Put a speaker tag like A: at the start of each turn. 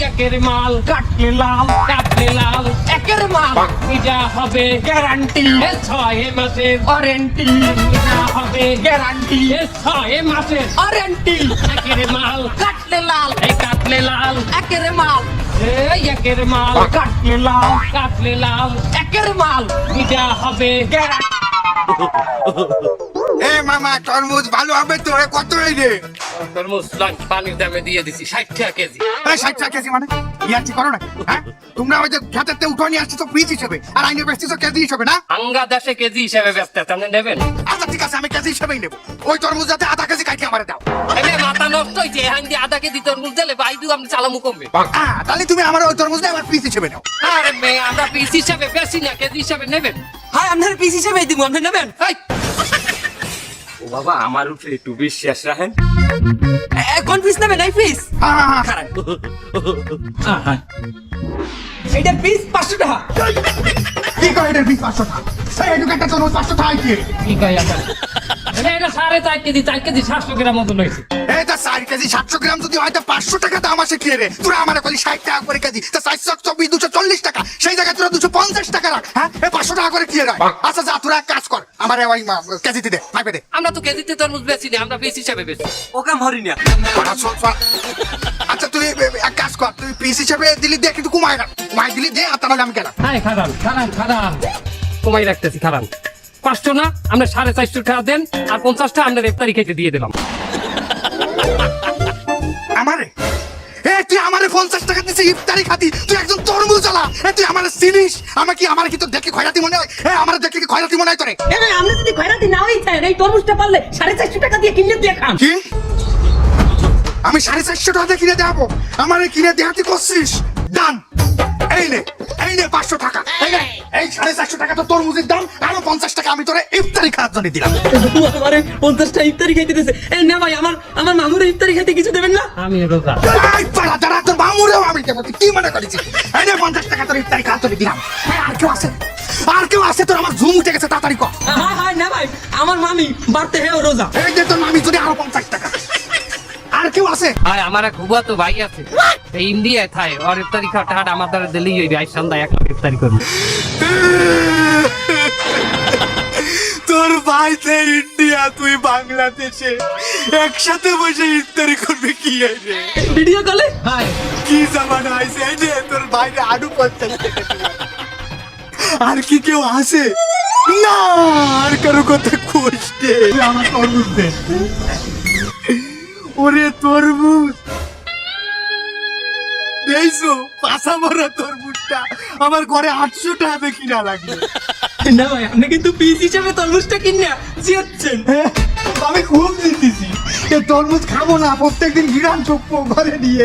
A: একের মাল কাটলে লাল একের মাল যা হবে গ্যারান্টি 6 মাসের ওয়ারেন্টি যা হবে গ্যারান্টি 6 মাসের ওয়ারেন্টি একের মাল কাটলে লাল একের মাল একের মাল কাটলে লাল একের মাল যা হবে গ্যারান্টি।
B: এ মামা তরমুজ ভালো হবে তোরে কত রে?
A: তরমুজ পানির দামে দিয়ে দিছি 60 টাকা কেজি।
B: 60 টাকা কেজি মানে ইয়ার্কি করো না? হ্যাঁ তোমরা ওই যে খেতেতে উঠো নিয়ে আসছো পিস হিসেবে আর আইনে বেচছো কেজি হিসেবে না?
A: আঙ্গা দেশে কেজি হিসেবে বেচতে আপনি নেবেন?
B: আচ্ছা ঠিক আছে আমি কেজি হিসেবেই নেব। ওই তরমুজ যাতে আধা কেজি কাটি আমারে দাও।
A: এনে মাথা নষ্ট হইছে হান্দি আধা কেজি তরমুজ দিলে বাইদু আপনি চালামু কমবে।
B: তাহলে তুমি আমার ওই তরমুজটা আমার পিস হিসেবে নাও।
A: আরে মে আমরা পিস হিসেবে বেশি না কেজি হিসেবে নেবেন?
C: হ্যাঁ আপনার পিস হিসেবে দিব, আপনি নেবেন?
A: এই! ও বাবা আমার উপরে একটু বিশ্বাস রাখেন।
C: কোন পিস নেবেন? এই পিস
B: হ্যাঁ
C: এইটা পিস 500 টাকা।
B: কি করে এটার পিস 500 টাকা? এই দোকানটা তরমুজ 500 টাকা কি?
A: কি কই আপনার? এটা 4.5 কেজি 700 গ্রাম মতো লইছে।
B: এটা 4 কেজি 700 গ্রাম যদি হয় তা 500 টাকা দাম আসে কি রে? তোরা আমারে কলি 60 টাকা করে কেজি তা 424 240 টাকা সেই জায়গায় তোরা 250 টাকা রাখ। হ্যাঁ এই 500 টাকা করে কি রে? আচ্ছা যা তোরা এক কাজ কর আমারে ওই কেজিতে দে মাইপে দে।
A: আমরা তো কেজিতে তরমুজ বেচি না, আমরা পিস হিসেবে বেচি।
C: ও কাম হরি না।
B: আচ্ছা তুই এক কাজ কর তুই পিস হিসেবে দিলি দে কিন্তু কমাই রাখ কমাই দিলি দে আর তাহলে আমি গেলাম।
A: হ্যাঁ খারান কমাই রাখতেছি খারান 500 না আমরা 450 টাকা দেন আর 50 টাকা আমরা ইফতারি খেতে দিয়ে দিলাম।
B: আমারে তুই আমারে 50 টাকা দিছিস ইফতারি খাতি তুই একজন তরমুজ জ্বালা তুই আমারে চিনিস আমার কি তো দেখে খয়রাতি মনে হয়? আমারে দেখে কি খয়রাতি মনে হয় তোরে?
C: এবে আপনি যদি খয়রাতি না হইছেন এই তরমুজটা পারলে 450 টাকা দিয়ে কিনে দিয়ে খান।
B: কি আমি 450 টাকা দিয়ে কিনে দেবো? আমারে কিনে দেহাতি করছিস? ডান এই নে 500 টাকা এই 450 টাকা তো তরমুজের দাম আরো 50 টাকা আমি তোরে ইফতারি খাওয়ার জন্য দিলাম।
C: আমারে 50 টা ইফতারি খাইতে দিতেছে। এই না ভাই আমার মামুরে ইফতারি খাইতে কিছু দেবেন না?
A: আমি রোজা
B: এই পাড়া দাঁড়া তোর মামুরেও আমি দেবো তুই কি মনে করেছিস? এই নে 50 টাকা তোর ইফতারি খাওয়ার জন্য দিলাম। আর কেউ আছে তোর আমার ঝুম উঠে গেছে তাড়াতাড়ি কর।
C: হ্যাঁ না ভাই আমার মামি বাড়তে হেও রোজা।
B: এই যে তোর মামি যদি আরো 50 টাকা আর কেউ আছে?
A: আর আমার এক হুয়া তো ভাই আছে এই ইন্ডিয়ায় থাকে আর ইফতারি খাওয়া টাকা আমার দ্বারা দিলেই হইবে আজ সন্ধ্যায় এক লাখ ইফতারি করবো।
B: তোর ভাই ইন্ডিয়া তুই বাংলাদেশে একসাথে বসে ইফতারি করবে কি রে?
C: ভিডিও কলে
B: কি জামানা আইছে এই যে তোর ভাইরে আলু 50 টাকা দিলাম। আর কি কেউ আছে? না আর কারো কথা খুঁজতে আমার তরমুজ দে। ওরে তরমুজ দেখছো পাশা মরা তরমুজটা আমার ঘরে 800 টাকা দিয়ে কিনা লাগবে।
C: না ভাই আপনি কিন্তু পিস হিসেবে তরমুজটা কিনে জিতছেন।
B: আমি খুব জিতেছি তরমুজ খাবো না প্রত্যেকদিন ঘিরান চোখ ঘরে নিয়ে